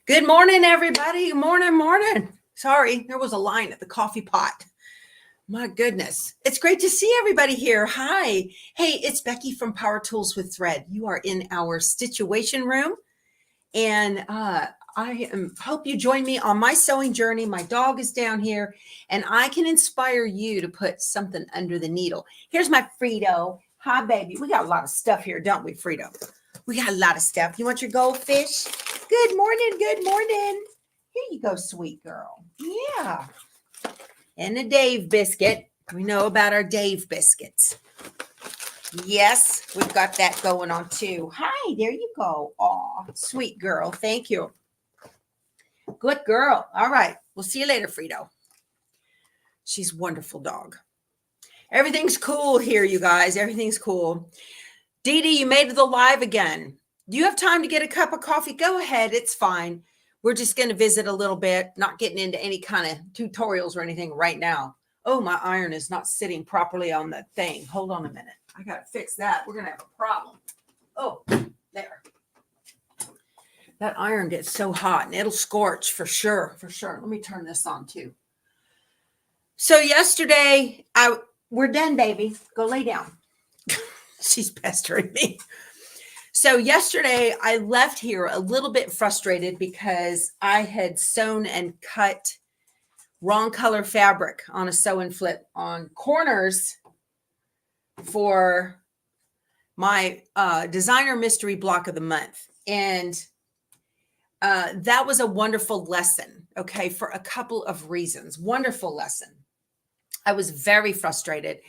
Good morning, everybody. Morning. Sorry, there was a line at the coffee pot. My goodness. It's great to see everybody here. Hi. Hey, it's Becky from Power Tools with Thread. You are in our Stitchuation room. And hope you join me on my sewing journey. My dog is down here, and I can inspire you to put something under the needle. Here's my Frito. Hi, baby. We got a lot of stuff here, don't we, Frito? We got a lot of stuff. You want your goldfish? Good morning. Here you go, sweet girl. Yeah. And a Dave biscuit. We know about our Dave biscuits. Yes, we've got that going on too. Hi, there you go. Aw, sweet girl. Thank you. Good girl. All right. We'll see you later, Frito. She's a wonderful dog. Everything's cool here, you guys. Everything's cool. Dee Dee, you made the live again. Do you have time to get a cup of coffee? Go ahead. It's fine. We're just going to visit a little bit, not getting into any kind of tutorials or anything right now. Oh, my iron is not sitting properly on the thing. Hold on a minute. I got to fix that. We're going to have a problem. Oh, there. That iron gets so hot and it'll scorch for sure. Let me turn this on too. So yesterday, we're done, baby. Go lay down. She's pestering me. So yesterday I left here a little bit frustrated because I had sewn and cut wrong color fabric on a sew and flip on corners for my designer mystery block of the month. And that was a wonderful lesson, okay, for a couple of reasons. Wonderful lesson. I was very frustrated.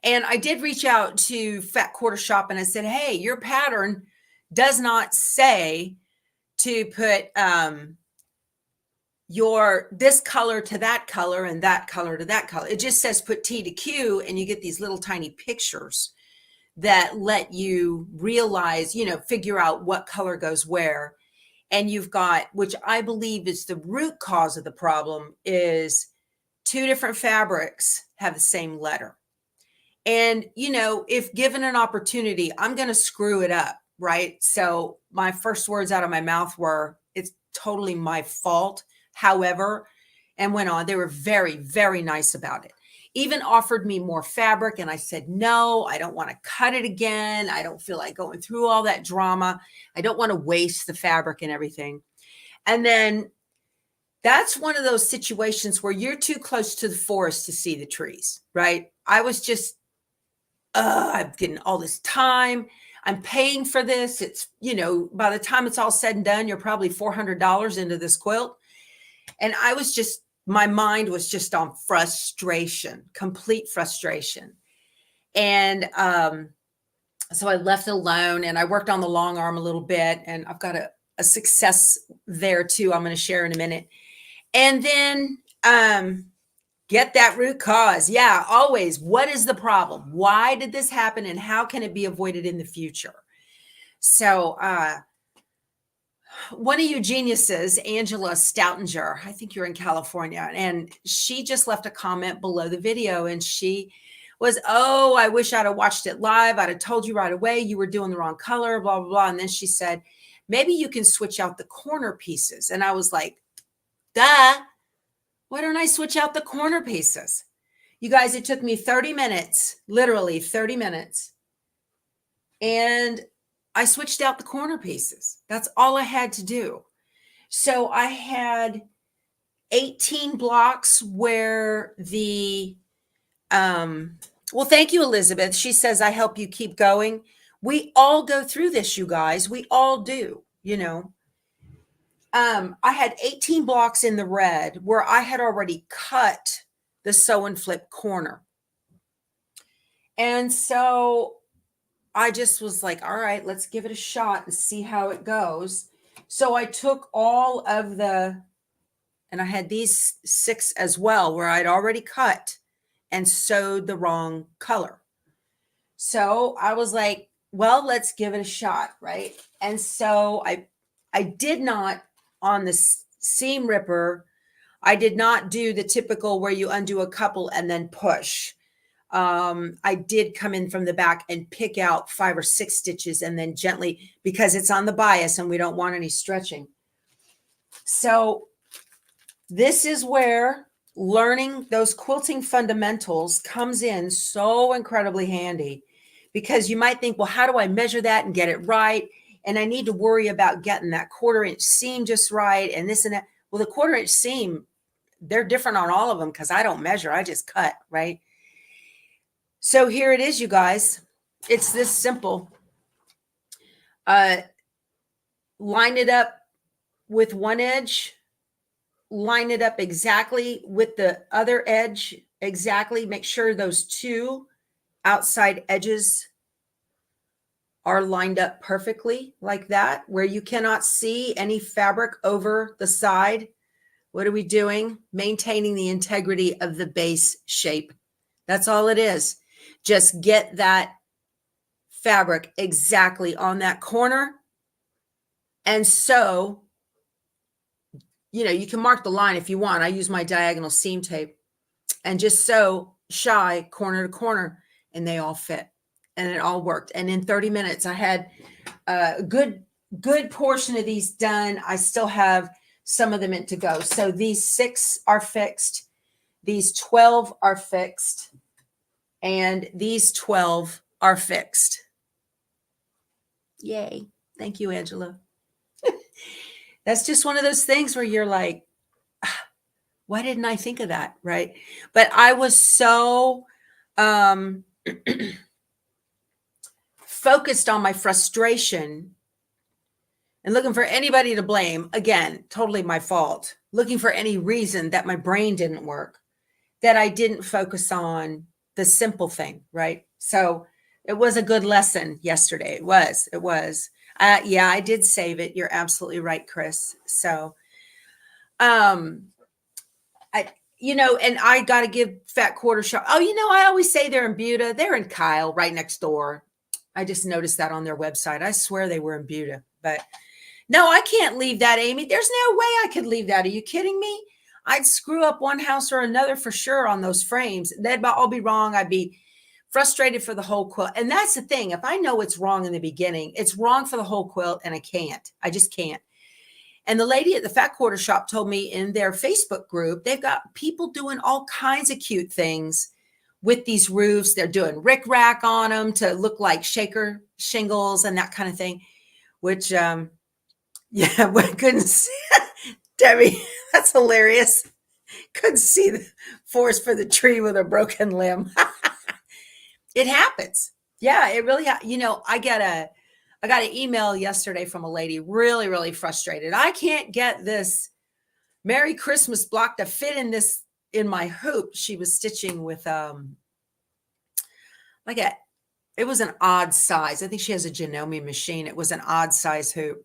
And I did reach out to Fat Quarter Shop and I said, hey, your pattern does not say to put this color to that color and that color to that color. It just says put T to Q, and you get these little tiny pictures that let you realize, figure out what color goes where. And you've got, which I believe is the root cause of the problem, is two different fabrics have the same letter. And, if given an opportunity, I'm going to screw it up, right? So my first words out of my mouth were, it's totally my fault. However, and went on, they were very, very nice about it. Even offered me more fabric. And I said, no, I don't want to cut it again. I don't feel like going through all that drama. I don't want to waste the fabric and everything. And then that's one of those situations where you're too close to the forest to see the trees, right? I was just, I'm getting all this time. I'm paying for this. It's, by the time it's all said and done, you're probably $400 into this quilt. And I was just, my mind was just on frustration, complete frustration. And so I left it alone and I worked on the long arm a little bit, and I've got a success there too. I'm going to share in a minute. And then get that root cause. Yeah, always. What is the problem? Why did this happen? And how can it be avoided in the future? So one of you geniuses, Angela Stoutinger, I think you're in California, and she just left a comment below the video, and she was, oh, I wish I'd have watched it live. I'd have told you right away you were doing the wrong color, blah, blah, blah. And then she said, maybe you can switch out the corner pieces. And I was like, duh. Why don't I switch out the corner pieces? You guys, it took me 30 minutes, literally 30 minutes. And I switched out the corner pieces. That's all I had to do. So I had 18 blocks where well, thank you, Elizabeth. She says, I help you keep going. We all go through this, you guys. We all do, I had 18 blocks in the red where I had already cut the sew and flip corner. And so I just was like, all right, let's give it a shot and see how it goes. So I took all of and I had these 6 as well where I'd already cut and sewed the wrong color. So I was like, well, let's give it a shot, right? And so I did not, on the seam ripper, I did not do the typical where you undo a couple and then push. I did come in from the back and pick out 5 or 6 stitches and then gently, because it's on the bias and we don't want any stretching. So this is where learning those quilting fundamentals comes in so incredibly handy, because you might think, well, how do I measure that and get it right? And I need to worry about getting that 1/4 inch seam just right and this and that. Well, the 1/4 inch seam, they're different on all of them because I don't measure, I just cut, right? So here it is, you guys. It's this simple. Line it up with one edge, line it up exactly with the other edge, exactly. Make sure those two outside edges are lined up perfectly like that, where you cannot see any fabric over the side. What are we doing? Maintaining the integrity of the base shape. That's all it is. Just get that fabric exactly on that corner. And so, you know, you can mark the line if you want. I use my diagonal seam tape and just sew shy corner to corner, and they all fit and it all worked. And in 30 minutes, I had a good portion of these done. I still have some of them in to go. So these 6 are fixed. These 12 are fixed. And these 12 are fixed. Yay. Thank you, Angela. That's just one of those things where you're like, why didn't I think of that? Right. But I was so focused on my frustration and looking for anybody to blame. Again, totally my fault. Looking for any reason that my brain didn't work, that I didn't focus on the simple thing. Right. So it was a good lesson yesterday. It was. Yeah, I did save it. You're absolutely right, Chris. So, you know, and I got to give Fat Quarter Shop. Oh, you know, I always say they're in Buda. They're in Kyle, right next door. I just noticed that on their website. I swear they were in Buda, but no, I can't leave that, Amy. There's no way I could leave that. Are you kidding me? I'd screw up one house or another for sure on those frames. They'd all be wrong. I'd be frustrated for the whole quilt. And that's the thing. If I know it's wrong in the beginning, it's wrong for the whole quilt, and I just can't. And the lady at the Fat Quarter Shop told me in their Facebook group, they've got people doing all kinds of cute things with these roofs. They're doing rickrack on them to look like shaker shingles and that kind of thing, which, yeah, we couldn't see. Debbie, that's hilarious. Couldn't see the forest for the tree with a broken limb. It happens. Yeah, it really, you know, I got an email yesterday from a lady really, really frustrated. I can't get this Merry Christmas block to fit in my hoop. She was stitching with it was an odd size. I think she has a Janome machine. It was an odd size hoop.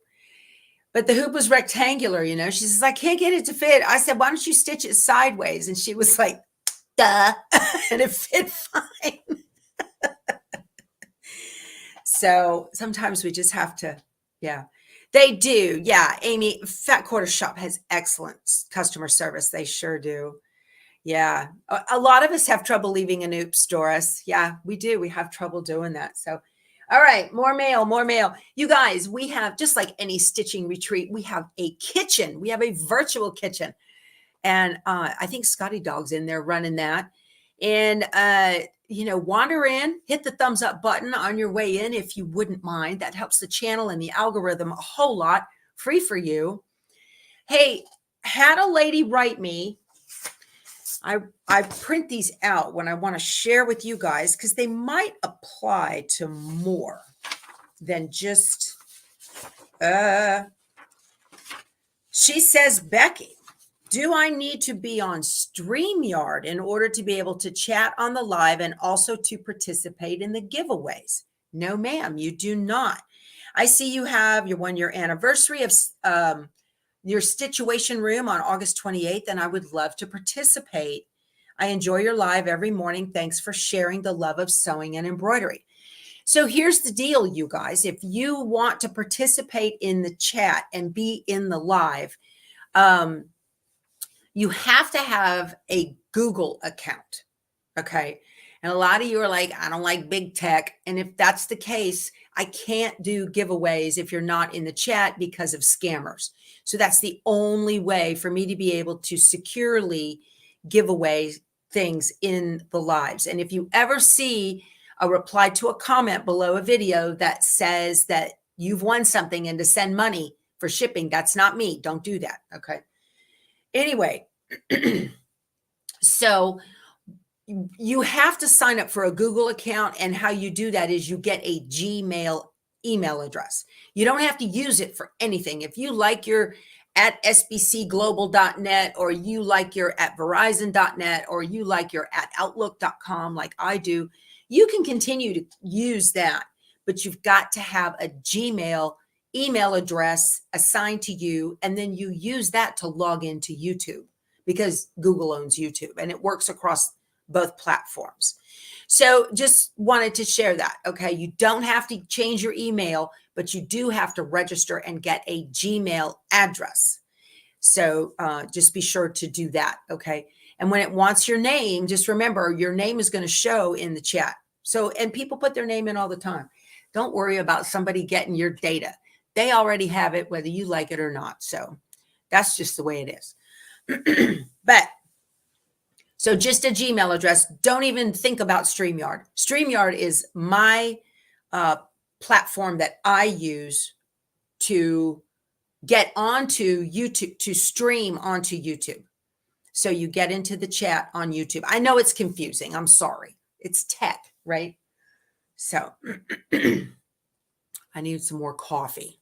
But the hoop was rectangular, you know. She says, I can't get it to fit. I said, why don't you stitch it sideways? And she was like, duh. And it fit fine. So sometimes we just have to, yeah, they do. Yeah, Amy, Fat Quarter Shop has excellent customer service. They sure do. Yeah, a lot of us have trouble leaving an oops, Doris. Yeah, we do. We have trouble doing that. So, all right, more mail. You guys, we have, just like any stitching retreat, we have a kitchen. We have a virtual kitchen. And I think Scotty Dog's in there running that. And, you know, wander in, hit the thumbs up button on your way in if you wouldn't mind. That helps the channel and the algorithm a whole lot. Free for you. Hey, had a lady write me. I print these out when I want to share with you guys because they might apply to more than just, she says, Becky, do I need to be on StreamYard in order to be able to chat on the live and also to participate in the giveaways? No, ma'am, you do not. I see you have your 1-year anniversary of your Stitchuation room on August 28th, and I would love to participate. I enjoy your live every morning. Thanks for sharing the love of sewing and embroidery. So here's the deal, you guys. If you want to participate in the chat and be in the live, you have to have a Google account, okay? And a lot of you are like, I don't like big tech. And if that's the case, I can't do giveaways if you're not in the chat because of scammers. So that's the only way for me to be able to securely give away things in the lives. And if you ever see a reply to a comment below a video that says that you've won something and to send money for shipping, that's not me. Don't do that. Okay. Anyway, so you have to sign up for a Google account. And how you do that is you get a Gmail email address. You don't have to use it for anything. If you like your at sbcglobal.net, or you like your at verizon.net, or you like your at outlook.com like I do, you can continue to use that, but you've got to have a Gmail email address assigned to you, and then you use that to log into YouTube, because Google owns YouTube and it works across both platforms. So just wanted to share that. Okay. You don't have to change your email, but you do have to register and get a Gmail address. So just be sure to do that. Okay. And when it wants your name, just remember your name is going to show in the chat. So, and people put their name in all the time. Don't worry about somebody getting your data. They already have it, whether you like it or not. So that's just the way it is. But so just a Gmail address. Don't even think about StreamYard. StreamYard is my platform that I use to get onto YouTube, to stream onto YouTube. So you get into the chat on YouTube. I know it's confusing. I'm sorry. It's tech, right? So I need some more coffee.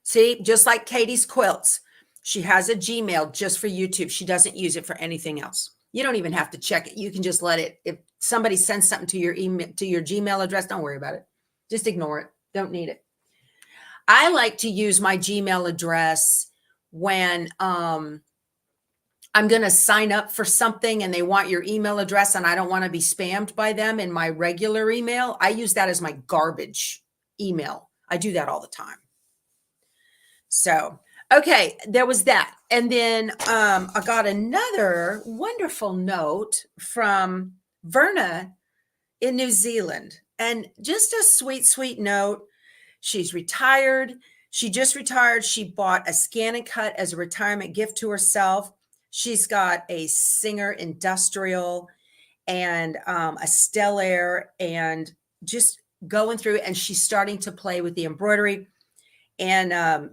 See, just like Katie's quilts. She has a Gmail just for YouTube. She doesn't use it for anything else. You don't even have to check it. You can just let it. If somebody sends something to your email, to your Gmail address, don't worry about it. Just ignore it. Don't need it. I like to use my Gmail address when I'm going to sign up for something and they want your email address and I don't want to be spammed by them in my regular email. I use that as my garbage email. I do that all the time. So, okay, there was that. And then I got another wonderful note from Vernia in New Zealand. And just a sweet, sweet note. She's retired. She just retired. She bought a scan and cut as a retirement gift to herself. She's got a Singer Industrial and a Stellaire, and just going through, and she's starting to play with the embroidery. And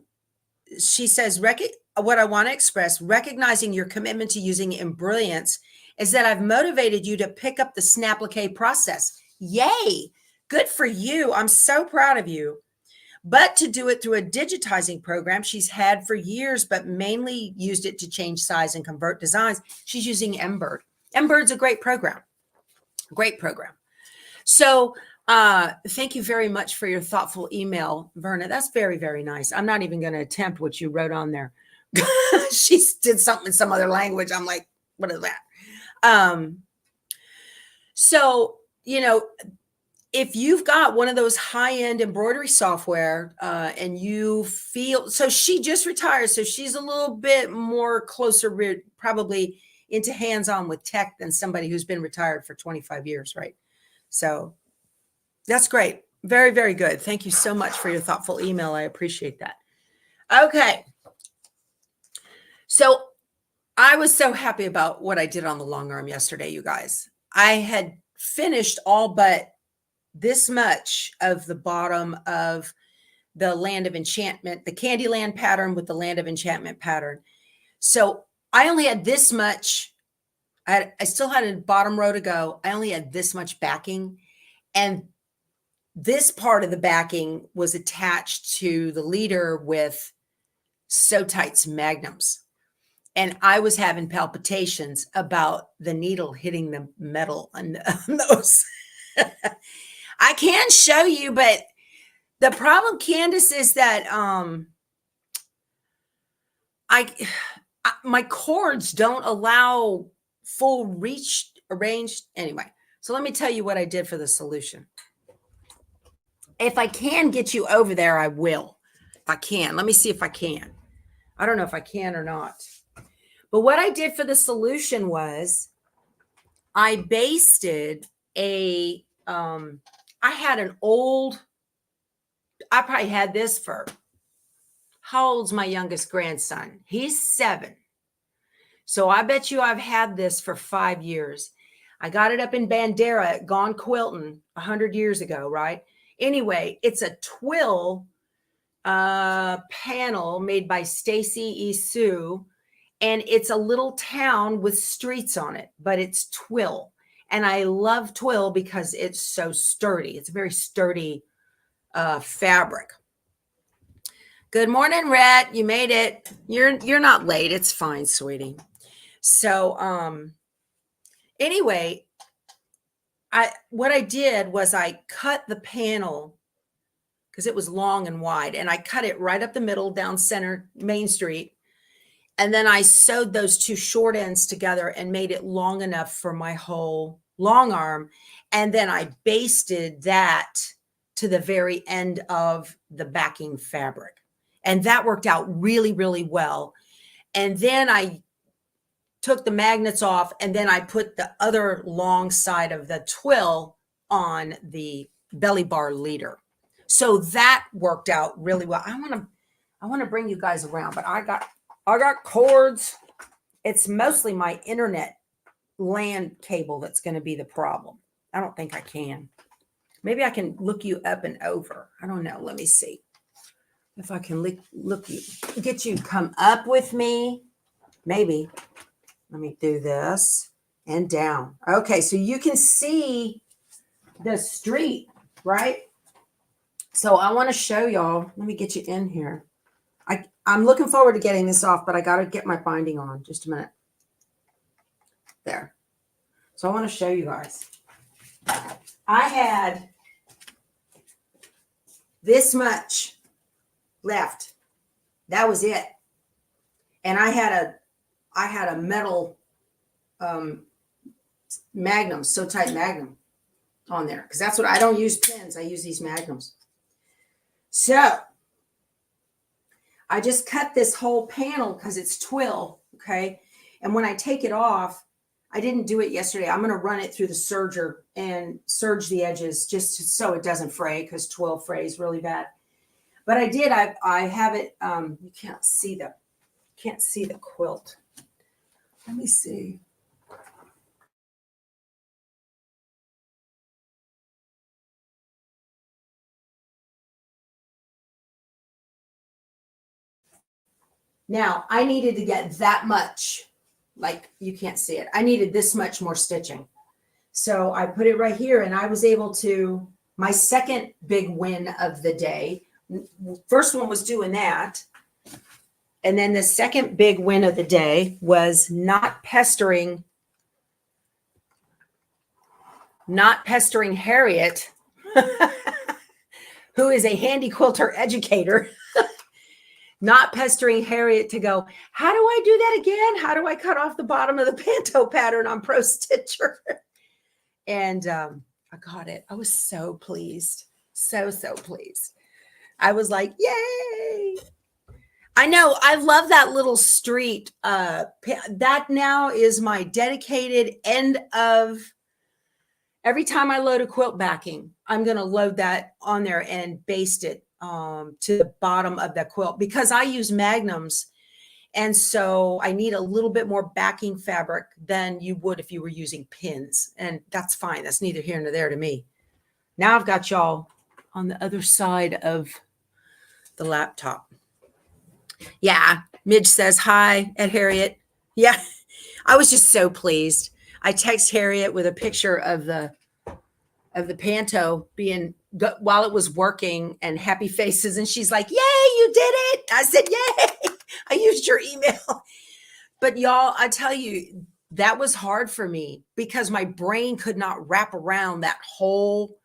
she says, what I want to express, recognizing your commitment to using Embrilliance, is that I've motivated you to pick up the snapplique process. Yay. Good for you. I'm so proud of you. But to do it through a digitizing program she's had for years, but mainly used it to change size and convert designs. She's using Embird. Embird's a great program. Great program. So thank you very much for your thoughtful email, Vernia. That's very, very nice. I'm not even going to attempt what you wrote on there. She did something in some other language. I'm like, what is that? So, you know, if you've got one of those high-end embroidery software and you feel, so she just retired, so she's a little bit more closer, probably into hands-on with tech than somebody who's been retired for 25 years, right? So that's great. Very, very good. Thank you so much for your thoughtful email. I appreciate that. Okay. So I was so happy about what I did on the long arm yesterday, you guys. I had finished all but this much of the bottom of the Land of Enchantment, the Candyland pattern with the Land of Enchantment pattern. So I only had this much. I still had a bottom row to go. I only had this much backing. And this part of the backing was attached to the leader with So Tight's magnums. And I was having palpitations about the needle hitting the metal on those. I can show you, but the problem, Candace, is that my cords don't allow full reach range. Anyway, so let me tell you what I did for the solution. If I can get you over there, I will. If I can. Let me see if I can. I don't know if I can or not. But what I did for the solution was I basted I had an old, I probably had this for, how old's my youngest grandson? He's 7. So I bet you I've had this for 5 years. I got it up in Bandera at Gone Quilting 100 years ago, right? Anyway, it's a twill panel made by Stacy Isu, and it's a little town with streets on it, but it's twill. And I love twill because it's so sturdy. It's a very sturdy fabric. Good morning, Rhett. You made it. You're not late. It's fine, sweetie. So anyway, what I did was I cut the panel because it was long and wide, and I cut it right up the middle down center Main Street. And then I sewed those 2 short ends together and made it long enough for my whole long arm. And then I basted that to the very end of the backing fabric. And that worked out really, really well. And then I took the magnets off, and then I put the other long side of the twill on the belly bar leader. So that worked out really well. I want to bring you guys around, but I got cords. It's mostly my internet LAN cable that's going to be the problem. I don't think I can. Maybe I can look you up and over. I don't know. Let me see if I can get you to come up with me. Maybe. Let me do this and down. Okay, so you can see the street, right? So I want to show y'all. Let me get you in here. I'm looking forward to getting this off, but I got to get my binding on. Just a minute. There. So I want to show you guys. I had this much left. That was it. And I had a metal magnum, so tight magnum on there, because that's what I don't use pins. I use these magnums. So I just cut this whole panel because it's twill, okay? And when I take it off, I didn't do it yesterday. I'm going to run it through the serger and serge the edges just so it doesn't fray, because twill frays really bad. But I did. I have it. You can't see the quilt. Let me see. Now, I needed to get that much, like you can't see it. I needed this much more stitching. So I put it right here, and I was able to, my second big win of the day. First one was doing that. And then the second big win of the day was not pestering Harriet, who is a handy quilter educator. Not pestering Harriet to go, how do I do that again? How do I cut off the bottom of the panto pattern on Pro Stitcher? And I got it. I was so pleased. So pleased. I was like, yay. I know. I love that little street. That now is my dedicated end of, every time I load a quilt backing, I'm going to load that on there and baste it to the bottom of the quilt, because I use magnums. And so I need a little bit more backing fabric than you would if you were using pins. And that's fine. That's neither here nor there to me. Now I've got y'all on the other side of the laptop. Yeah. Midge says hi at Harriet. Yeah. I was just so pleased. I text Harriet with a picture of the panto being, while it was working, and happy faces. And she's like, yay, you did it. I said, yay. I used your email. But y'all, I tell you, that was hard for me because my brain could not wrap around that whole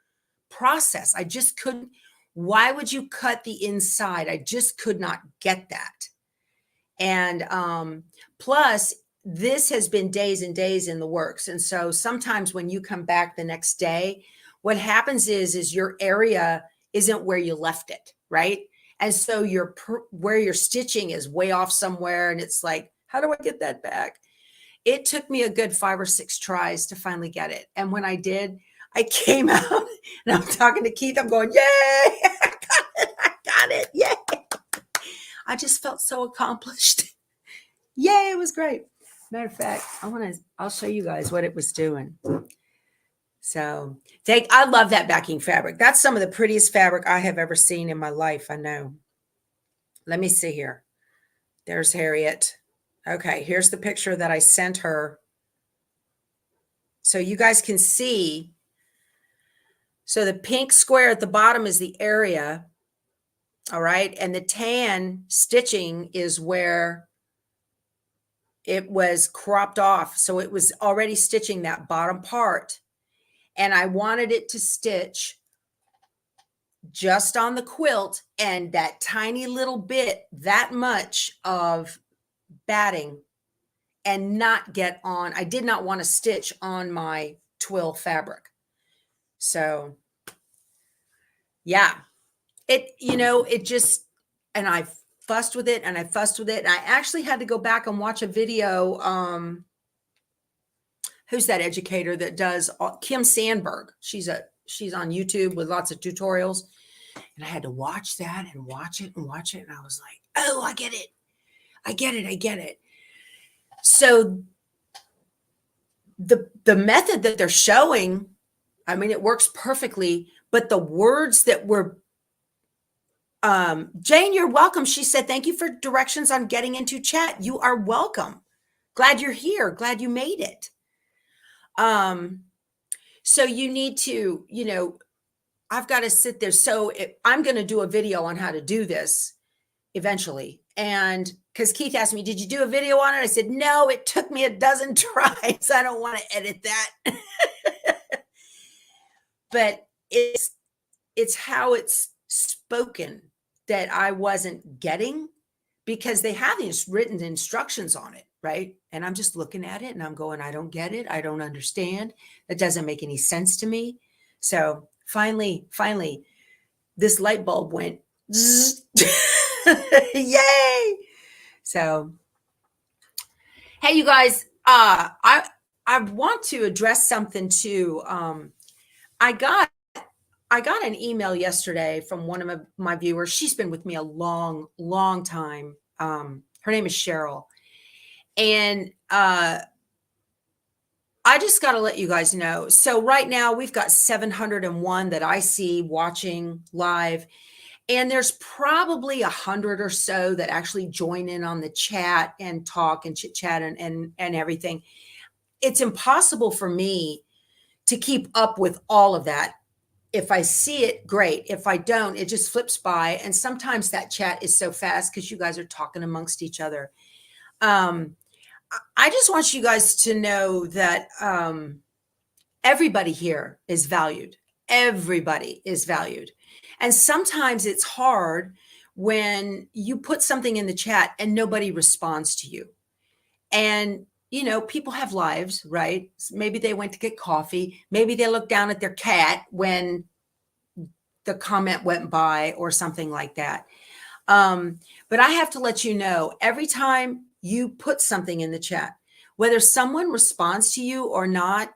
process. I just couldn't. Why would you cut the inside? I just could not get that. And plus, this has been days and days in the works. And so sometimes when you come back the next day, what happens is your area isn't where you left it, right? And so where you're stitching is way off somewhere. And it's like, How do I get that back? It took me a good 5 or 6 tries to finally get it. And when I did, I came out and I'm talking to Keith. I'm going, yay, I got it. I got it. Yay. I just felt so accomplished. Yay, it was great. Matter of fact, I'll show you guys what it was doing. So I love that backing fabric. That's some of the prettiest fabric I have ever seen in my life. I know. Let me see here. There's Harriet. Okay, here's the picture that I sent her. So you guys can see. So the pink square at the bottom is the area. All right. And the tan stitching is where it was cropped off. So it was already stitching that bottom part. And I wanted it to stitch just on the quilt and that tiny little bit, that much of batting, and not get on. I did not want to stitch on my twill fabric. So yeah, it just, and I fussed with it and I fussed with it. And I actually had to go back and watch a video. Who's that educator that does Kim Sandberg? She's on YouTube with lots of tutorials. And I had to watch that and watch it and watch it. And I was like, oh, I get it. I get it. I get it. So the method that they're showing, I mean, it works perfectly, but the words that were, Jane, you're welcome. She said, thank you for directions on getting into chat. You are welcome. Glad you're here. Glad you made it. So you need to, I've got to sit there. So I'm going to do a video on how to do this eventually. And because Keith asked me, did you do a video on it? I said, no, it took me a dozen tries. I don't want to edit that. But it's how it's spoken that I wasn't getting, because they have these written instructions on it. Right. And I'm just looking at it and I'm going, I don't get it. I don't understand. It doesn't make any sense to me. So finally, this light bulb went, yay. So, hey, you guys, I want to address something too. I got an email yesterday from one of my viewers. She's been with me a long, long time. Her name is Cheryl. And I just got to let you guys know. So right now we've got 701 that I see watching live. And there's probably 100 or so that actually join in on the chat and talk and chit chat and everything. It's impossible for me to keep up with all of that. If I see it, great. If I don't, it just flips by. And sometimes that chat is so fast because you guys are talking amongst each other. I just want you guys to know that everybody here is valued. Everybody is valued. And sometimes it's hard when you put something in the chat and nobody responds to you. And, people have lives, right? Maybe they went to get coffee. Maybe they looked down at their cat when the comment went by or something like that. But I have to let you know, every time you put something in the chat, whether someone responds to you or not,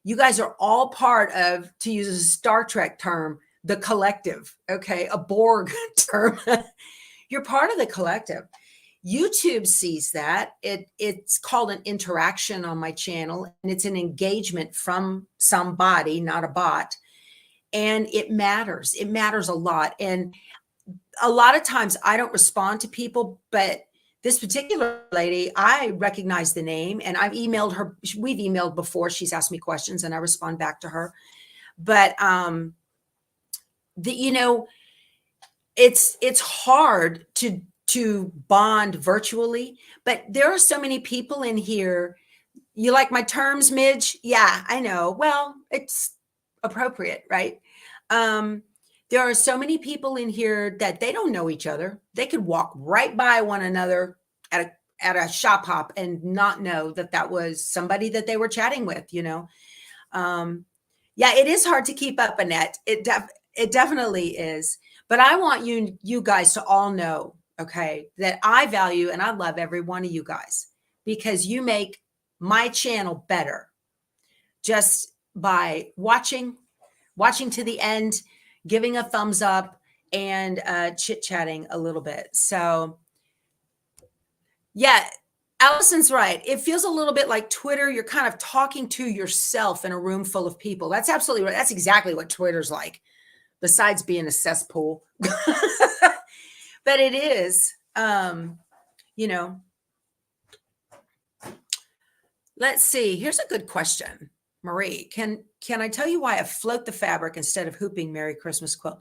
you guys are all part of, to use a Star Trek term, the collective, okay? A Borg term. You're part of the collective. YouTube sees that. It's called an interaction on my channel, and it's an engagement from somebody, not a bot. And it matters. It matters a lot. And a lot of times I don't respond to people, but this particular lady, I recognize the name and I've emailed her. We've emailed before. She's asked me questions and I respond back to her. But, it's hard to bond virtually, but there are so many people in here. You like my terms, Midge? Yeah, I know. Well, it's appropriate, right? There are so many people in here that they don't know each other. They could walk right by one another at a shop hop and not know that was somebody that they were chatting with, Yeah, it is hard to keep up, Annette. It definitely is. But I want you guys to all know, okay, that I value and I love every one of you guys. because you make my channel better just by watching to the end, giving a thumbs up, and chit-chatting a little bit. So yeah, Allison's right. It feels a little bit like Twitter. You're kind of talking to yourself in a room full of people. That's absolutely right. That's exactly what Twitter's like, besides being a cesspool. But it is, you know, let's see. Here's a good question. Marie, can I tell you why I float the fabric instead of hooping Merry Christmas quilt?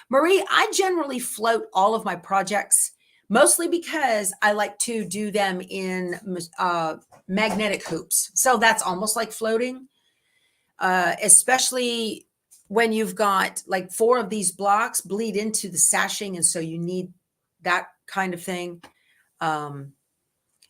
Marie, I generally float all of my projects, mostly because I like to do them in magnetic hoops. So that's almost like floating, especially when you've got like 4 of these blocks bleed into the sashing. And so you need that kind of thing.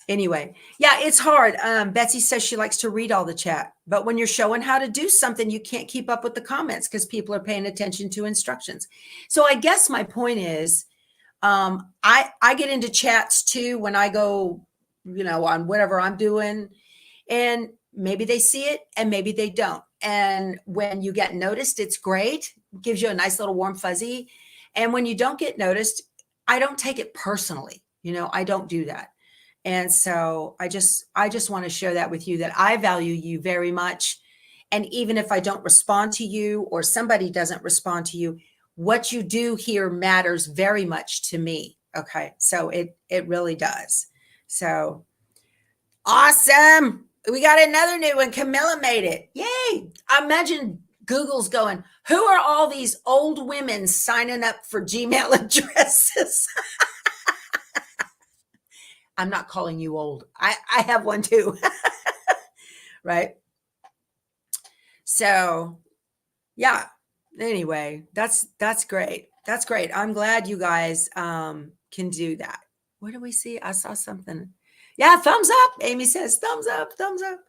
Anyway, yeah, it's hard. Betsy says she likes to read all the chat, but when you're showing how to do something, you can't keep up with the comments because people are paying attention to instructions. So I guess my point is, I get into chats too when I go, on whatever I'm doing, and maybe they see it and maybe they don't. And when you get noticed, it's great. It gives you a nice little warm fuzzy. And when you don't get noticed, I don't take it personally. I don't do that. And so I just want to share that with you, that I value you very much. And even if I don't respond to you or somebody doesn't respond to you, what you do here matters very much to me. Okay. So it really does. So awesome. We got another new one. Camilla made it. Yay. I imagine Google's going, who are all these old women signing up for Gmail addresses? I'm not calling you old. I have one too. Right. So yeah. Anyway, that's great. That's great. I'm glad you guys can do that. What do we see? I saw something. Yeah, thumbs up. Amy says thumbs up, thumbs up.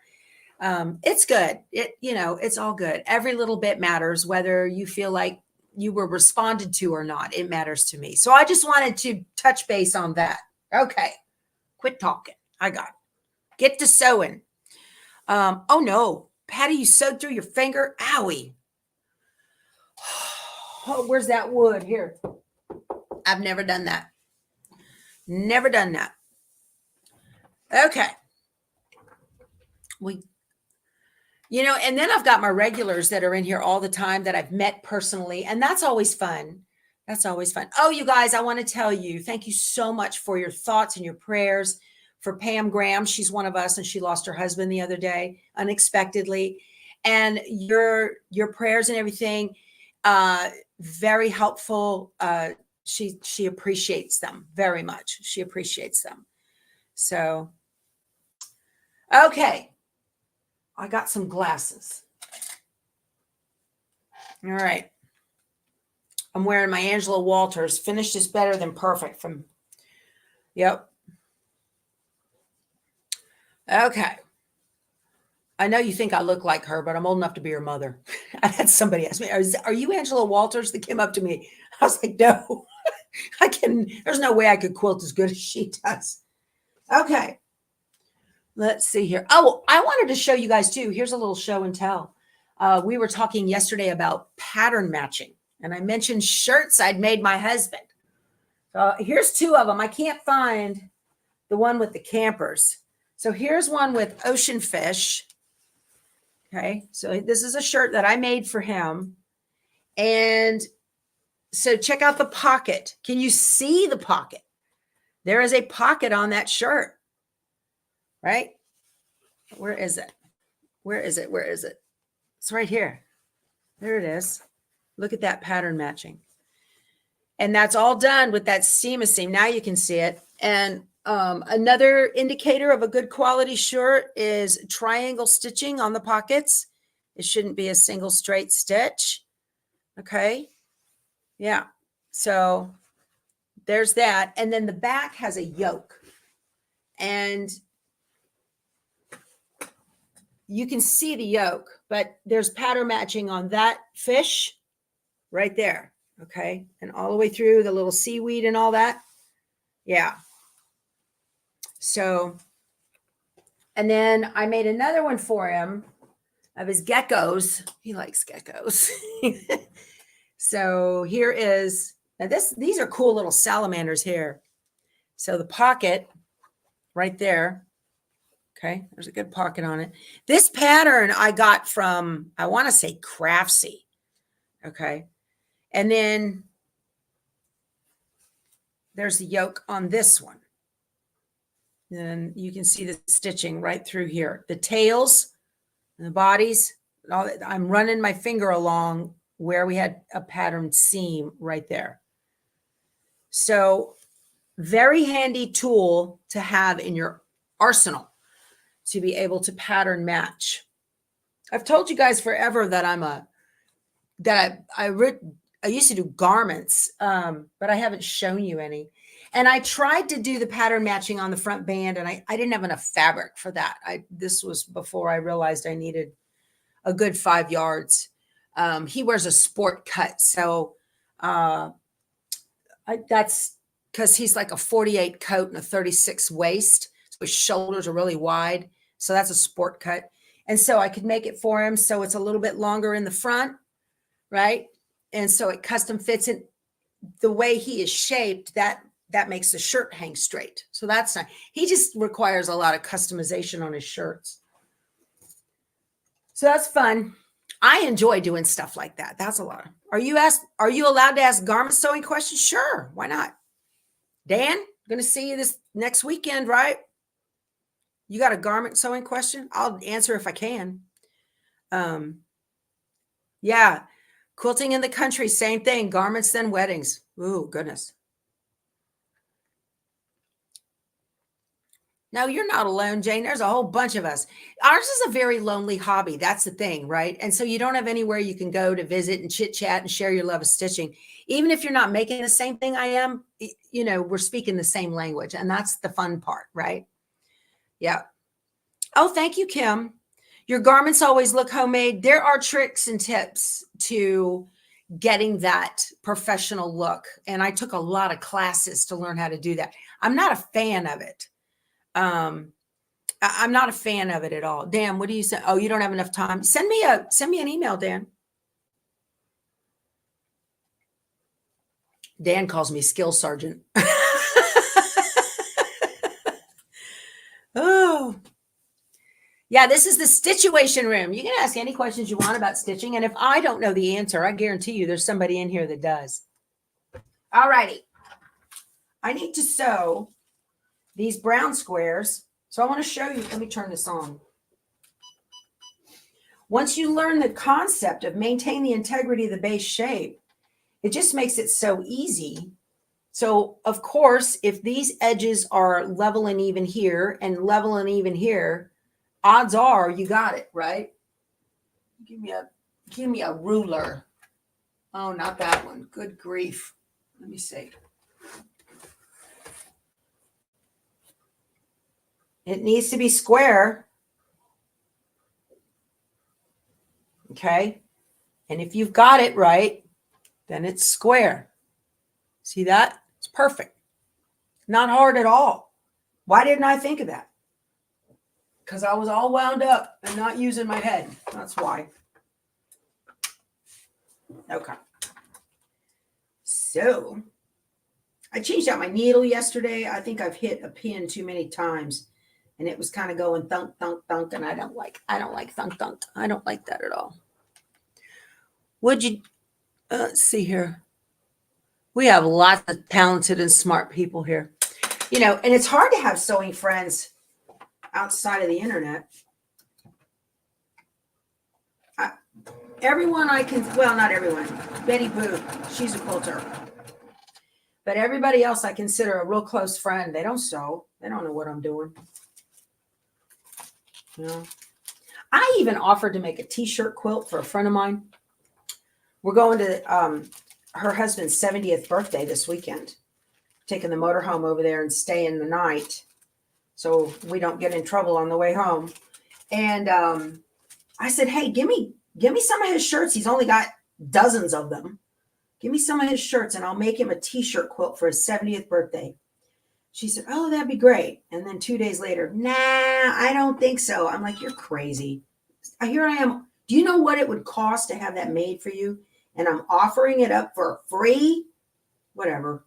It's good. It's all good. Every little bit matters, whether you feel like you were responded to or not. It matters to me. So I just wanted to touch base on that. Okay. Quit talking. I got it. Get to sewing. Oh no, Patty, you sewed through your finger. Owie. Oh, where's that wood? Here. I've never done that. Never done that. Okay. And then I've got my regulars that are in here all the time that I've met personally, and that's always fun. That's always fun. Oh, you guys, I want to tell you, thank you so much for your thoughts and your prayers for Pam Graham. She's one of us, and she lost her husband the other day unexpectedly. And your prayers and everything, very helpful. She appreciates them very much. She appreciates them. So, okay. I got some glasses. All right. I'm wearing my Angela Walters. Finished is better than perfect from. Yep. Okay. I know you think I look like her, but I'm old enough to be her mother. I had somebody ask me, are you Angela Walters? That came up to me. I was like, no, there's no way I could quilt as good as she does. Okay. Let's see here. Oh, I wanted to show you guys too. Here's a little show and tell. We were talking yesterday about pattern matching, and I mentioned shirts I'd made my husband. Here's 2 of them. I can't find the one with the campers. So here's one with ocean fish. Okay. So this is a shirt that I made for him. And so check out the pocket. Can you see the pocket? There is a pocket on that shirt. Right? Where is it? Where is it? Where is it? It's right here. There it is. Look at that pattern matching. And that's all done with that seam. Now you can see it. And another indicator of a good quality shirt is triangle stitching on the pockets. It shouldn't be a single straight stitch. Okay. Yeah. So there's that. And then the back has a yoke. And you can see the yoke, but there's pattern matching on that fish right there. Okay. And all the way through the little seaweed and all that. Yeah. So And then I made another one for him of his geckos. He likes geckos. So here is, now these are cool little salamanders here. So the pocket right there. Okay, there's a good pocket on it. This pattern I got from, I want to say Craftsy. Okay. And then there's the yoke on this one. And you can see the stitching right through here. The tails and the bodies, all that, I'm running my finger along where we had a patterned seam right there. So very handy tool to have in your arsenal to be able to pattern match. I've told you guys forever that I used to do garments, but I haven't shown you any. And I tried to do the pattern matching on the front band, and I didn't have enough fabric for that. This was before I realized I needed a good 5 yards. He wears a sport cut, so that's because he's like a 48 coat and a 36 waist. So his shoulders are really wide. So that's a sport cut. And so I could make it for him so it's a little bit longer in the front, right? And so it custom fits in the way he is shaped, that makes the shirt hang straight. So that's nice. He just requires a lot of customization on his shirts. So that's fun. I enjoy doing stuff like that. That's a lot. Are you allowed to ask garment sewing questions? Sure. Why not? Dan, going to see you this next weekend, right? You got a garment sewing question? I'll answer if I can. Yeah. Quilting in the country, same thing. Garments, then weddings. Ooh, goodness. No, you're not alone, Jane. There's a whole bunch of us. Ours is a very lonely hobby. That's the thing, right? And so you don't have anywhere you can go to visit and chit chat and share your love of stitching. Even if you're not making the same thing I am, you know, we're speaking the same language. And that's the fun part, right? Yeah. Oh, thank you, Kim. Your garments always look homemade. There are tricks and tips to getting that professional look. And I took a lot of classes to learn how to do that. I'm not a fan of it. I'm not a fan of it at all. Dan, what do you say? Oh, you don't have enough time. Send me an email, Dan. Dan calls me skill sergeant. Oh, yeah, this is the Stitchuation room. You can ask any questions you want about stitching. And if I don't know the answer, I guarantee you there's somebody in here that does. All righty. I need to sew these brown squares. So I want to show you. Let me turn this on. Once you learn the concept of maintain the integrity of the base shape, it just makes it so easy. So of course, if these edges are level and even here and level and even here, odds are you got it, right? Give me a ruler. Oh, not that one. Good grief. Let me see. It needs to be square. Okay. And if you've got it right, then it's square. See that? It's perfect. Not hard at all. Why didn't I think of that? Because I was all wound up and not using my head. That's why. Okay. So I changed out my needle yesterday. I think I've hit a pin too many times. And it was kind of going thunk, thunk, thunk. And I don't like thunk, thunk. I don't like that at all. Would you, let's see here. We have lots of talented and smart people here. You know, and it's hard to have sewing friends outside of the internet. Everyone I can, well, not everyone. Betty Boo, she's a quilter. But everybody else I consider a real close friend. They don't sew. They don't know what I'm doing. You know, I even offered to make a t-shirt quilt for a friend of mine. We're going to her husband's 70th birthday this weekend. Taking the motorhome over there and staying the night so we don't get in trouble on the way home. And I said, hey, give me some of his shirts. He's only got dozens of them. Give me some of his shirts and I'll make him a t-shirt quilt for his 70th birthday. She said, oh, that'd be great. And then 2 days later, nah, I don't think so. I'm like, you're crazy. Here I am. Do you know what it would cost to have that made for you? And I'm offering it up for free? Whatever.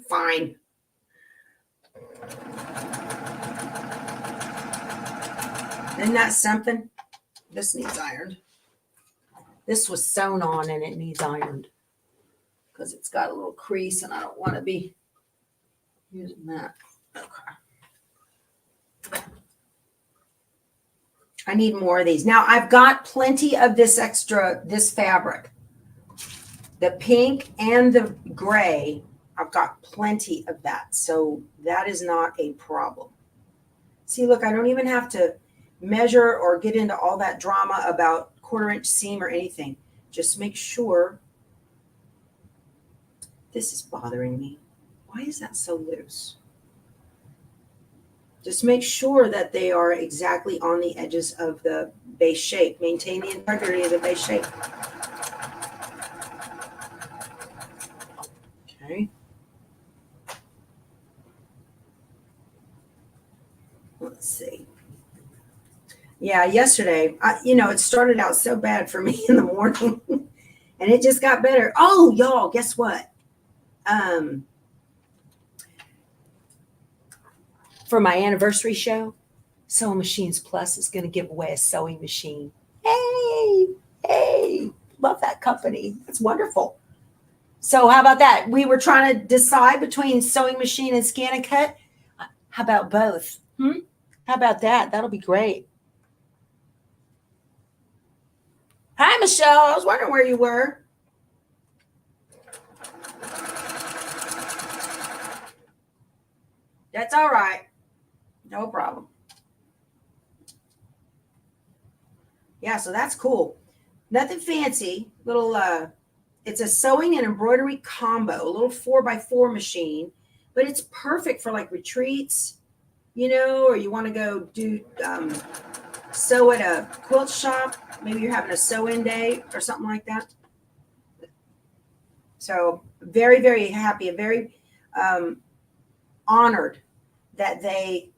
Fine. Isn't that something? This needs ironed. This was sewn on and it needs ironed because it's got a little crease and I don't want to be using that. Okay. I need more of these. Now I've got plenty of this fabric. The pink and the gray, I've got plenty of that. So that is not a problem. See, look, I don't even have to measure or get into all that drama about 1/4 inch seam or anything. Just make sure. This is bothering me. Why is that so loose? Just make sure that they are exactly on the edges of the base shape. Maintain the integrity of the base shape. Okay. Let's see. Yeah, yesterday, it started out so bad for me in the morning and it just got better. Oh, y'all, guess what? For my anniversary show, Sewing Machines Plus is going to give away a sewing machine. Hey, love that company. That's wonderful. So how about that? We were trying to decide between sewing machine and scan and cut. How about both? How about that? That'll be great. Hi, Michelle. I was wondering where you were. That's all right. No problem. Yeah, so that's cool. Nothing fancy. Little, it's a sewing and embroidery combo, a little 4x4 machine, but it's perfect for like retreats, or you want to go do sew at a quilt shop. Maybe you're having a sew-in day or something like that. So very, very happy and very honored that they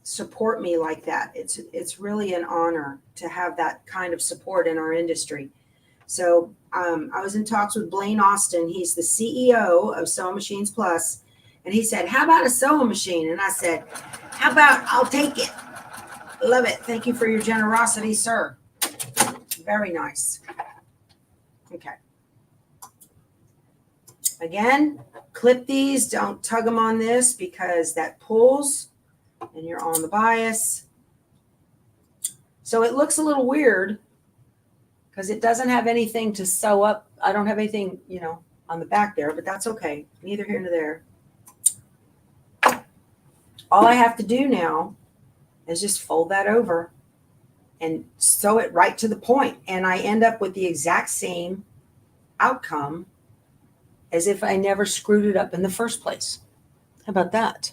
support me like that. It's really an honor to have that kind of support in our industry. So I was in talks with Blaine Austin. He's the CEO of Sewing Machines Plus. And he said, how about a sewing machine? And I said, how about I'll take it. Love it. Thank you for your generosity, sir. Very nice. Okay. Again, clip these. Don't tug them on this because that pulls and you're on the bias. So it looks a little weird because it doesn't have anything to sew up. I don't have anything, on the back there, but that's okay. Neither here nor there. All I have to do now is just fold that over and sew it right to the point. And I end up with the exact same outcome as if I never screwed it up in the first place. How about that?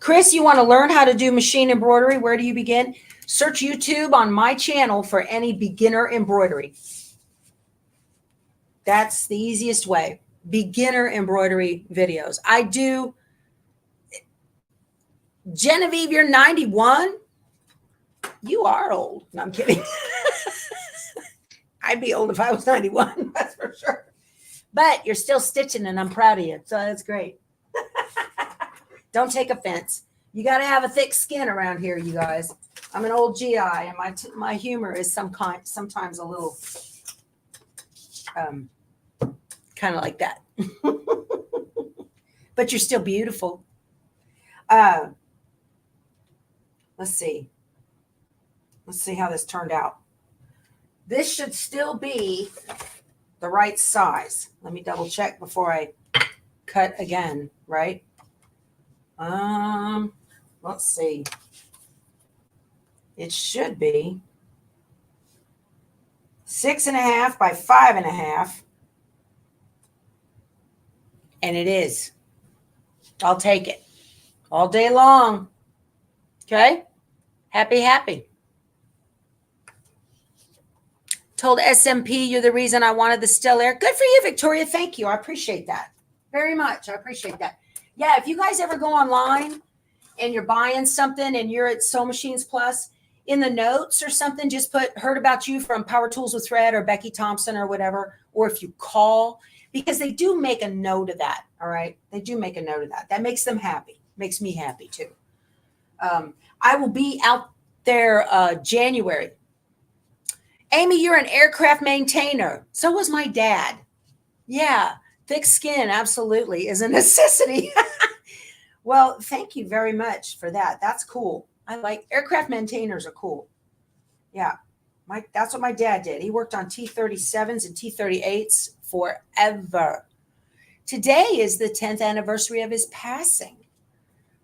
Chris, you want to learn how to do machine embroidery? Where do you begin? Search YouTube on my channel for any beginner embroidery. That's the easiest way. Beginner embroidery videos. I do. Genevieve, you're 91. You are old. No, I'm kidding. I'd be old if I was 91. That's for sure. But you're still stitching and I'm proud of you. So that's great. Don't take offense. You got to have a thick skin around here, you guys. I'm an old GI and my humor is sometimes a little kind of like that. But you're still beautiful. Let's see. Let's see how this turned out. This should still be the right size. Let me double check before I cut again, right? Let's see. It should be 6.5 by 5.5. And it is. I'll take it all day long. Okay. Happy. Told SMP you're the reason I wanted the still air. Good for you, Victoria. Thank you. I appreciate that. very much. I appreciate that. Yeah, if you guys ever go online and you're buying something and you're at Sew Machines Plus, in the notes or something, just put heard about you from Power Tools with Thread or Becky Thompson or whatever. Or if you call, because they do make a note of that. All right. They do make a note of that. That makes them happy. Makes me happy too. I will be out there January. Amy, you're an aircraft maintainer. So was my dad. Yeah. Thick skin absolutely is a necessity. Well, thank you very much for that. That's cool. I like aircraft maintainers are cool. Yeah. That's what my dad did. He worked on T-37s and T-38s forever. Today is the 10th anniversary of his passing.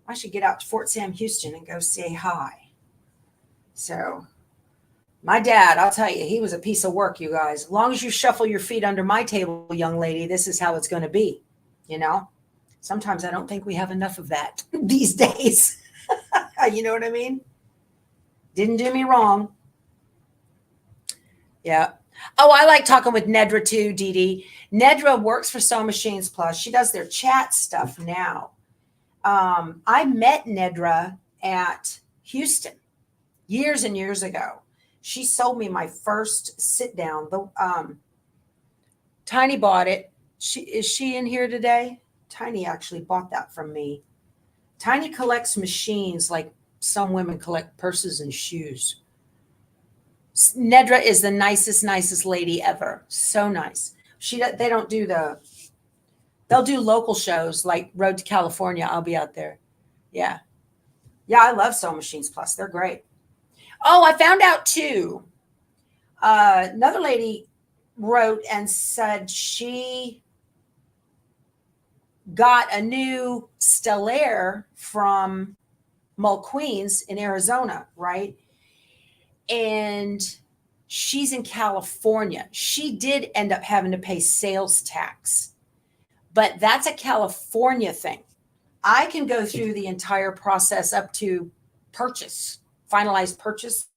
I should get out to Fort Sam Houston and go say hi. So my dad, I'll tell you, he was a piece of work, you guys. As long as you shuffle your feet under my table, young lady, this is how it's going to be. You know, sometimes I don't think we have enough of that these days. You know what I mean? Didn't do me wrong. Yeah. Oh, I like talking with Nedra too, Dee Dee. Nedra works for Sew Machines Plus. She does their chat stuff now. I met Nedra at Houston years and years ago. She sold me my first sit down. Tiny bought it. Is she in here today? Tiny actually bought that from me. Tiny collects machines like some women collect purses and shoes. Nedra is the nicest lady ever. So nice. They don't do they'll do local shows like Road to California. I'll be out there. Yeah. Yeah, I love Sew Machines Plus. They're great. Oh, I found out too. Another lady wrote and said she got a new Stellaire from McQueen's in Arizona, right? And she's in California. She did end up having to pay sales tax, but that's a California thing. I can go through the entire process up to purchase, finalized purchase,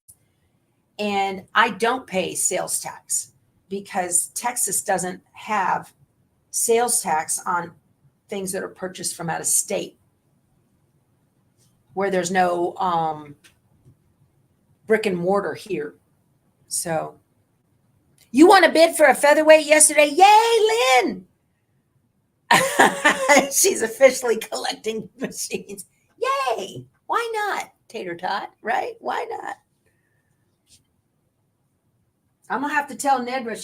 and I don't pay sales tax because Texas doesn't have sales tax on things that are purchased from out of state where there's no brick and mortar here. So you won a bid for a featherweight yesterday. Yay, Lynn. She's officially collecting machines. Yay. Why not? Tater tot, right? Why not? I'm going to have to tell Nedra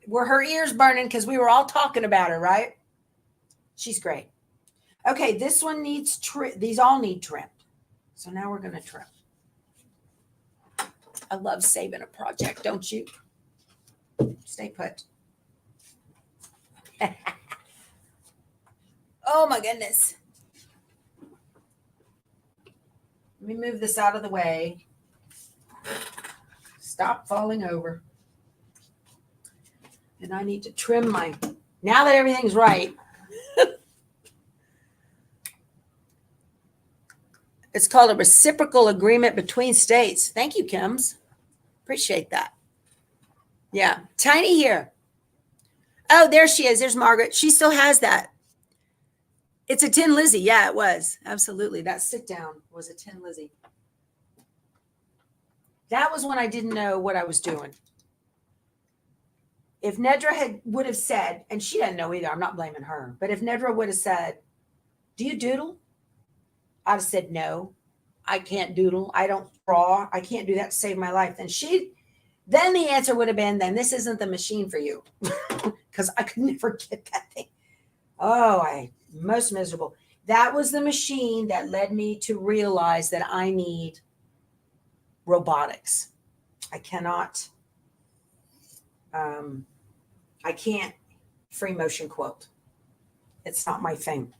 were her ears burning because we were all talking about her, right? She's great. Okay, this one needs trim. These all need trimmed. So now we're going to trim. I love saving a project, don't you? Stay put. Oh my goodness. Let me move this out of the way. Stop falling over. And I need to trim now that everything's right. It's called a reciprocal agreement between states. Thank you, Kims. Appreciate that. Yeah. Tiny here. Oh, there she is. There's Margaret. She still has that. It's a Tin Lizzie. Yeah, it was. Absolutely. That sit down was a Tin Lizzie. That was when I didn't know what I was doing. If Nedra would have said, and she didn't know either, I'm not blaming her, but if Nedra would have said, do you doodle? I'd have said, no, I can't doodle. I don't draw. I can't do that to save my life. Then the answer would have been, then this isn't the machine for you. Because I could never get that thing. Oh, most miserable. That was the machine that led me to realize that I need robotics. I can't free motion quilt. It's not my thing.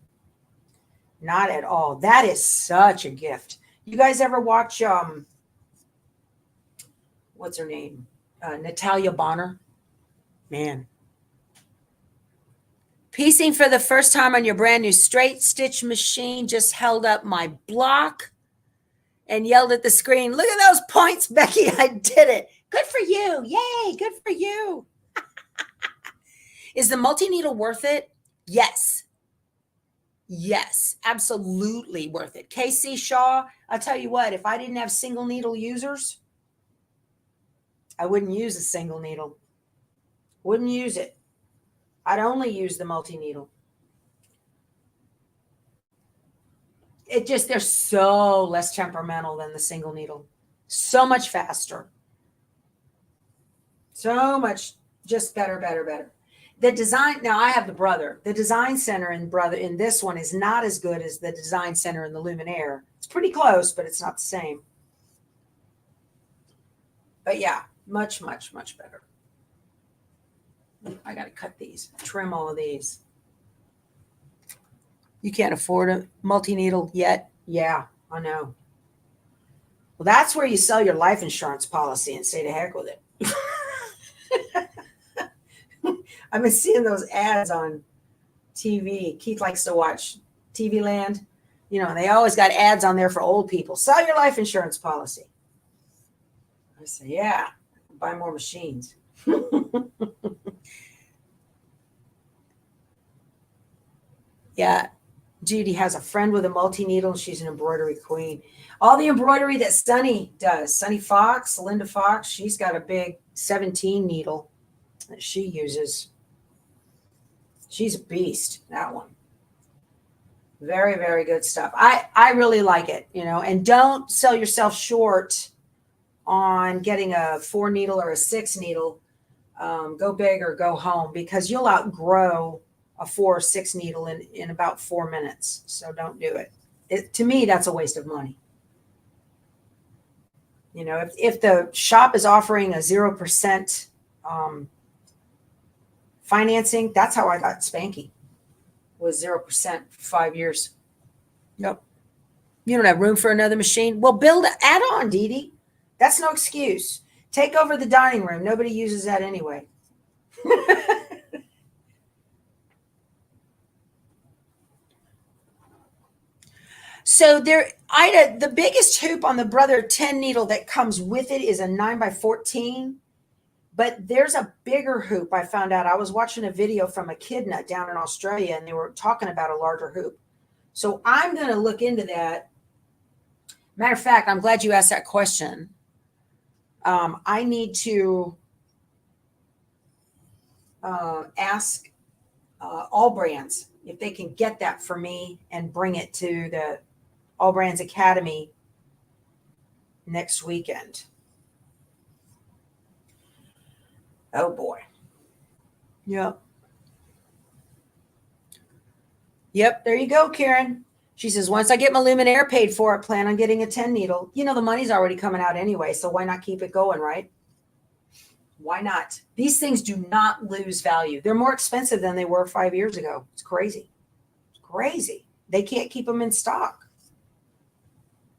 Not at all. That is such a gift. You guys ever watch, what's her name? Natalia Bonner? Man. Piecing for the first time on your brand new straight stitch machine. Just held up my block and yelled at the screen. Look at those points, Becky. I did it. Good for you. Yay. Good for you. Is the multi-needle worth it? Yes. Yes, absolutely worth it. KC Shaw, I'll tell you what, if I didn't have single needle users, I wouldn't use a single needle. Wouldn't use it. I'd only use the multi-needle. It just, they're so less temperamental than the single needle. So much faster. So much just better, better, better. The design, now I have the Brother. The design center in this one is not as good as the design center in the Luminaire. It's pretty close, but it's not the same. But yeah, much, much, much better. I got to cut these, trim all of these. You can't afford a multi-needle yet? Yeah, I know. Well, that's where you sell your life insurance policy and say to heck with it. I've been seeing those ads on TV. Keith likes to watch TV Land. You know, they always got ads on there for old people. Sell your life insurance policy. I say, yeah, buy more machines. Yeah, Judy has a friend with a multi-needle. She's an embroidery queen. All the embroidery that Sunny does, Sunny Fox, Linda Fox, she's got a big 17 needle that she uses. She's a beast, that one. Very, very good stuff. I really like it, you know, and don't sell yourself short on getting a 4 needle or a 6 needle. Go big or go home, because you'll outgrow a 4 or 6 needle in about 4 minutes. So don't do it. To me, that's a waste of money. You know, if the shop is offering a 0% financing, that's how I got Spanky, was 0% for 5 years. Yep. You don't have room for another machine? Well, add on, Dee Dee. That's no excuse. Take over the dining room. Nobody uses that anyway. So there, Ida, the biggest hoop on the Brother 10 needle that comes with it is a 9x14. But there's a bigger hoop. I found out. I was watching a video from Echidna down in Australia, and they were talking about a larger hoop. So I'm going to look into that. Matter of fact, I'm glad you asked that question. I need to ask All Brands if they can get that for me and bring it to the All Brands Academy next weekend. Oh boy. Yep. Yep. There you go, Karen. She says, once I get my Luminaire paid for, I plan on getting a 10 needle. You know, the money's already coming out anyway, so why not keep it going, right? Why not? These things do not lose value. They're more expensive than they were 5 years ago. It's crazy. It's crazy. They can't keep them in stock.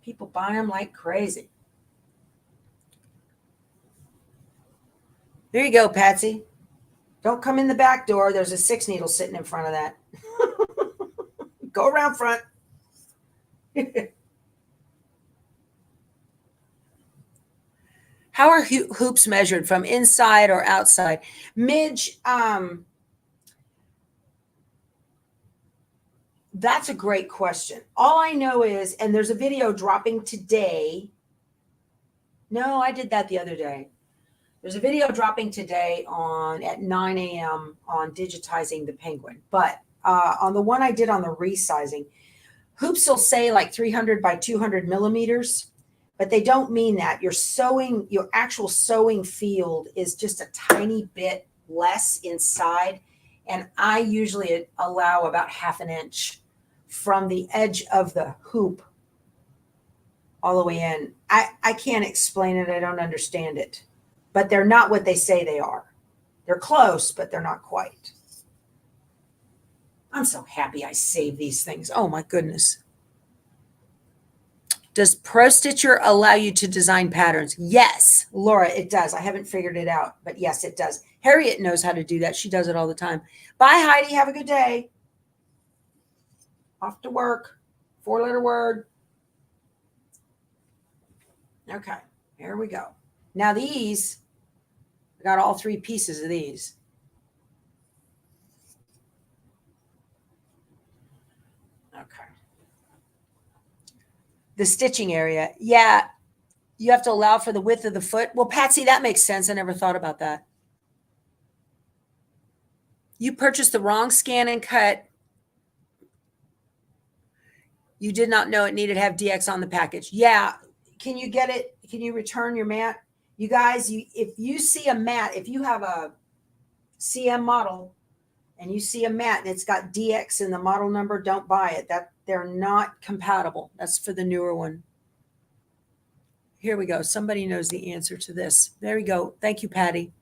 People buy them like crazy. There you go, Patsy. Don't come in the back door. There's a 6 needle sitting in front of that. Go around front. How are hoops measured, from inside or outside? Midge, that's a great question. All I know is, and there's a video dropping today. No, I did that the other day. There's a video dropping today at 9 a.m. on digitizing the penguin. But on the one I did on the resizing, hoops will say like 300 by 200 millimeters, but they don't mean that. Your actual sewing field is just a tiny bit less inside. And I usually allow about 1/2 inch from the edge of the hoop all the way in. I can't explain it. I don't understand it. But they're not what they say they are. They're close, but they're not quite. I'm so happy I saved these things. Oh my goodness. Does Pro Stitcher allow you to design patterns? Yes, Laura, it does. I haven't figured it out, but yes, it does. Harriet knows how to do that. She does it all the time. Bye, Heidi. Have a good day. Off to work. 4-letter word. Okay, here we go. Now these, I got all 3 pieces of these. Okay. The stitching area. Yeah. You have to allow for the width of the foot. Well, Patsy, that makes sense. I never thought about that. You purchased the wrong scan and cut. You did not know it needed to have DX on the package. Yeah. Can you get it? Can you return your mat? You guys, if you see a mat, if you have a CM model and you see a mat and it's got DX in the model number, don't buy it. That they're not compatible. That's for the newer one. Here we go. Somebody knows the answer to this. There we go. Thank you, Patty.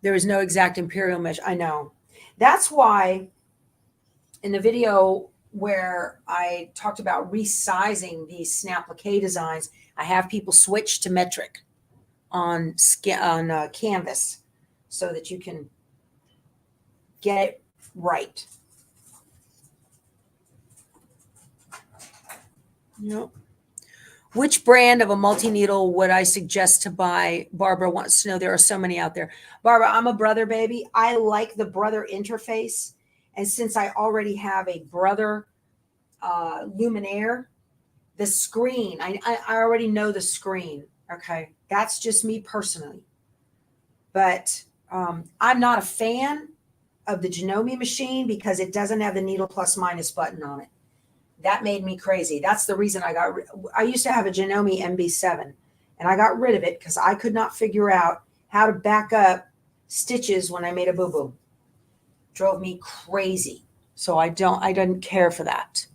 There is no exact imperial measure. I know. That's why in the video where I talked about resizing these snap applique designs, I have people switch to metric on canvas so that you can get it right. Yep. Which brand of a multi-needle would I suggest to buy? Barbara wants to know. There are so many out there. Barbara, I'm a Brother baby. I like the Brother interface. And since I already have a Brother Luminaire, the screen, I already know the screen. Okay. That's just me personally. But I'm not a fan of the Janome machine because it doesn't have the needle plus minus button on it. That made me crazy. That's the reason I used to have a Janome MB7 and I got rid of it because I could not figure out how to back up stitches when I made a boo-boo. Drove me crazy. So I didn't care for that.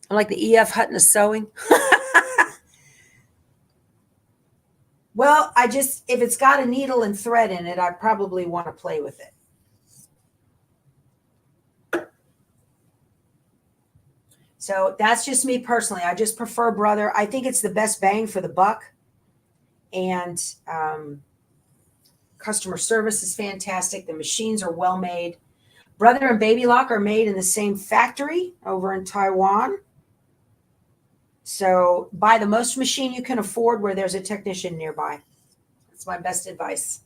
I'm like the EF Hutton of sewing. Well, if it's got a needle and thread in it, I probably want to play with it. So that's just me personally. I just prefer Brother. I think it's the best bang for the buck. And customer service is fantastic. The machines are well made. Brother and Baby Lock are made in the same factory over in Taiwan. So buy the most machine you can afford where there's a technician nearby. That's my best advice.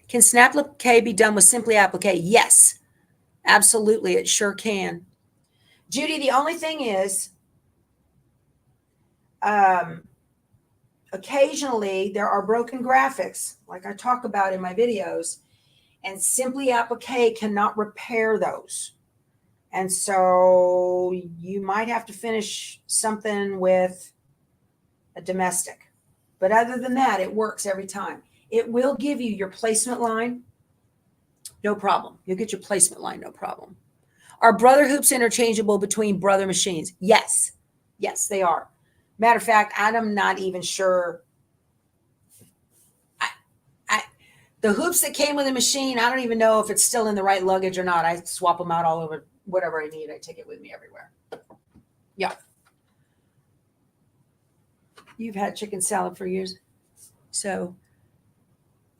Can snap applique be done with simply applique? Yes. Absolutely, it sure can. Judy, the only thing is, occasionally there are broken graphics, like I talk about in my videos, and simply applique cannot repair those. And so you might have to finish something with a domestic. But other than that, it works every time. It will give you your placement line. No problem. You'll get your placement line, no problem. Are Brother hoops interchangeable between Brother machines? Yes. Yes, they are. Matter of fact, I'm not even sure. The hoops that came with the machine, I don't even know if it's still in the right luggage or not. I swap them out all over. Whatever I need, I take it with me everywhere. Yeah. You've had chicken salad for years. So,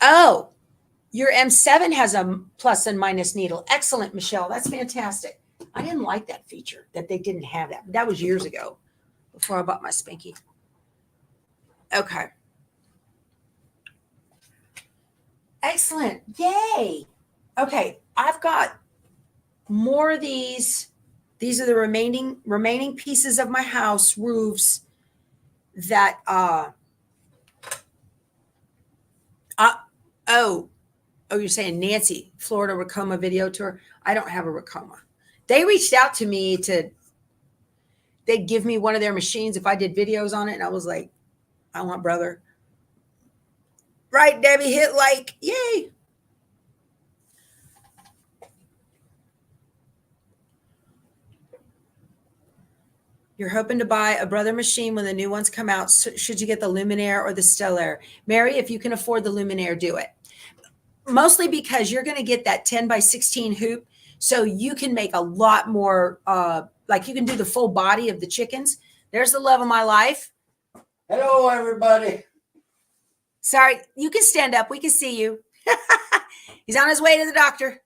oh, your M7 has a plus and minus needle. Excellent, Michelle. That's fantastic. I didn't like that feature that they didn't have that. That was years ago before I bought my Spanky. Okay. Excellent. Yay. Okay. I've got more of these. These are the remaining pieces of my house roofs that oh, you're saying Nancy, Florida Racoma video tour. I don't have a Racoma. They reached out to me they'd give me one of their machines if I did videos on it. And I was like, I want Brother. Right, Debbie, hit like, yay. You're hoping to buy a Brother machine when the new ones come out. Should you get the Luminaire or the Stellaire? Mary, if you can afford the Luminaire, do it. Mostly because you're going to get that 10 by 16 hoop. So you can make a lot more, like you can do the full body of the chickens. There's the love of my life. Hello, everybody. Sorry, you can stand up. We can see you. He's on his way to the doctor.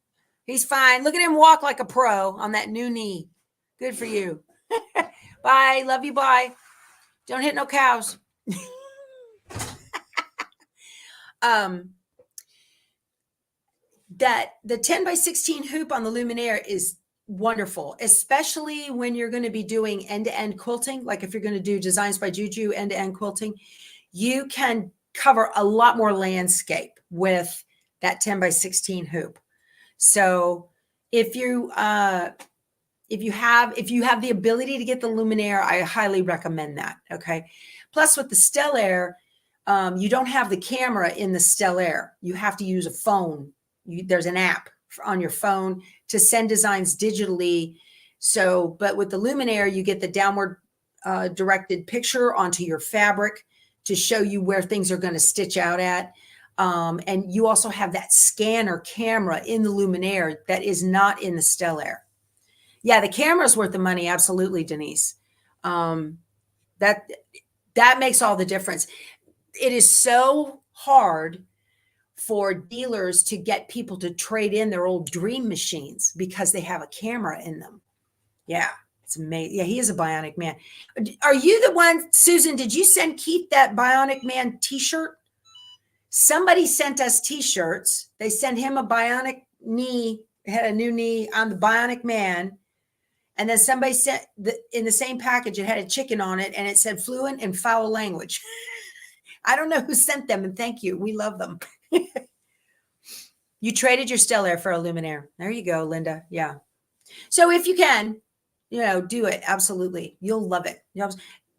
He's fine. Look at him walk like a pro on that new knee. Good for you. Bye. Love you. Bye. Don't hit no cows. that the 10 by 16 hoop on the Luminaire is wonderful, especially when you're going to be doing end-to-end quilting. Like if you're going to do Designs by Juju end-to-end quilting, you can cover a lot more landscape with that 10 by 16 hoop. So if you have the ability to get the Luminaire, I highly recommend that. Okay. Plus with the Stellaire, you don't have the camera in the Stellaire. You have to use a phone. There's an app on your phone to send designs digitally. So, but with the Luminaire, you get the downward directed picture onto your fabric to show you where things are going to stitch out at. And you also have that scanner camera in the Luminaire that is not in the Stellaire. Yeah, the camera's worth the money. Absolutely, Denise. That makes all the difference. It is so hard for dealers to get people to trade in their old dream machines because they have a camera in them. Yeah, it's amazing. Yeah, he is a Bionic Man. Are you the one, Susan, did you send Keith that Bionic Man t-shirt? Somebody sent us t-shirts. They sent him a bionic knee, had a new knee on the Bionic Man. And then somebody sent in the same package, it had a chicken on it and it said fluent and foul language. I don't know who sent them, and thank you. We love them. You traded your Stellaire for a Luminaire. There you go, Linda. Yeah. So if you can, do it. Absolutely. You'll love it.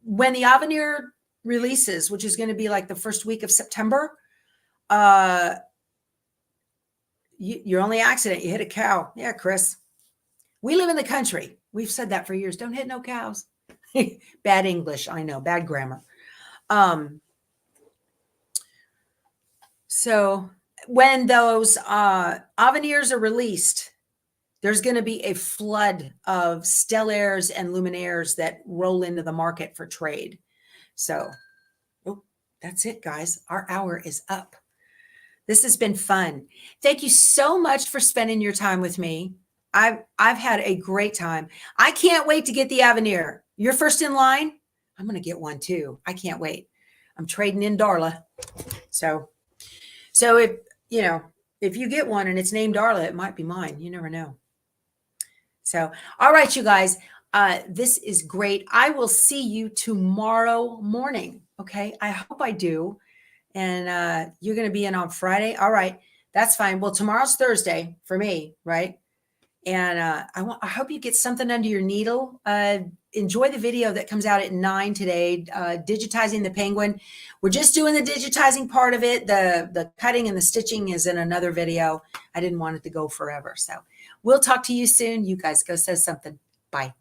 When the Avenir releases, which is going to be like the first week of September, your only accident, you hit a cow. Yeah, Chris. We live in the country. We've said that for years. Don't hit no cows. Bad English. I know. Bad grammar. So when those Avenirs are released, there's going to be a flood of Stellaires and Luminaires that roll into the market for trade. So that's it, guys. Our hour is up. This has been fun. Thank you so much for spending your time with me. I've had a great time. I can't wait to get the Avenir. You're first in line. I'm going to get one too. I can't wait. I'm trading in Darla. So if you get one and it's named Darla, it might be mine. You never know. So, all right, you guys, this is great. I will see you tomorrow morning. Okay. I hope I do. And you're going to be in on Friday. All right. That's fine. Well, tomorrow's Thursday for me. Right. And I hope you get something under your needle. Enjoy the video that comes out at 9 today, digitizing the penguin. We're just doing the digitizing part of it. The cutting and the stitching is in another video. I didn't want it to go forever. So we'll talk to you soon. You guys go say something. Bye.